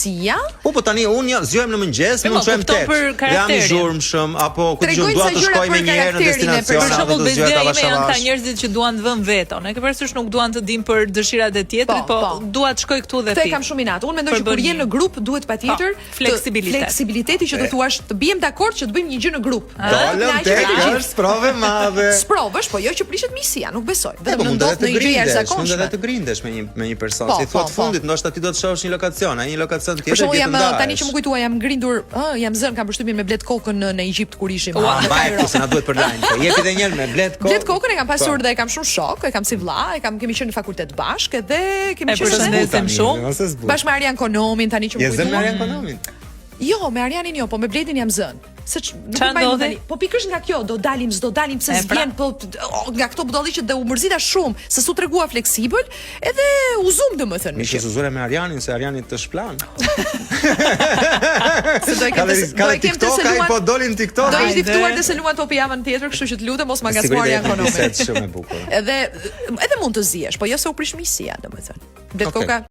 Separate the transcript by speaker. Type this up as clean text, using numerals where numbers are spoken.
Speaker 1: misia.
Speaker 2: Po tani unë zgjohem në mëngjes, mund të shojmë tet. Jam i zhurmshëm apo kur dua të shkoj më një herë në destinacion.
Speaker 3: Për shembull, bezdia ime janë këta njerëzit që duan të vënë veton. E ke parasysh nuk duan të dinë për dëshirat e tjetrit, po dua të shkoj këtu dhe ti.
Speaker 1: Te kam shumë inat. Unë mendoj që kur je në grup duhet patjetër fleksibiliteti që do thuash të bijem dakord që të bëjmë një gjë në grup.
Speaker 2: Dalëm tek është sprovë madhe.
Speaker 1: Sprovësh, po jo që prishet misia, nuk besoj.
Speaker 2: Vetëm mund të grindesh, mund të grindesh me një person. Si thua fundit, ndoshta ti do të shohësh një lokacion, ai një lokacion tjetër.
Speaker 1: Për shembull, jam tani që më kujtua, jam ngrindur, jam zënë, kam përshtypjen me blet kokën në Egjipt kur ishim.
Speaker 2: Mbaj se na duhet për lajm. Po jepi edhe një herë me blet kokën.
Speaker 1: Blet kokën e kam pasur dhe e kam shumë shok, e kam si vlla, kemi qenë në fakultet bashkë dhe kemi qenë
Speaker 3: përshëndesim shumë.
Speaker 1: Bashkë me Arian Konomin tani që më kujtua.
Speaker 2: Je zën me Arian Konomin?
Speaker 1: Jo, me Arianin jo, po me Bledin jam zën. Se nuk mbaj tani. Po pikërisht nga kjo, do dalim, s'do dalim, pse s'vjen, po nga këto budalliqet dhe u mërzita shumë, se su tregua fleksibël, edhe u zum domethënë.
Speaker 2: Mi që zure me Arianin, se Ariani të shplan.
Speaker 1: Se do e kem të seluan,
Speaker 2: po dolin TikTok.
Speaker 1: Do ishte ftuar të seluan topi javën tjetër, kështu që të lutem mos ma ngacmo Arian Konomin.
Speaker 2: Shumë e bukur.
Speaker 1: Edhe mund të zihesh, po jo se u prish misia, domethënë. Blet koka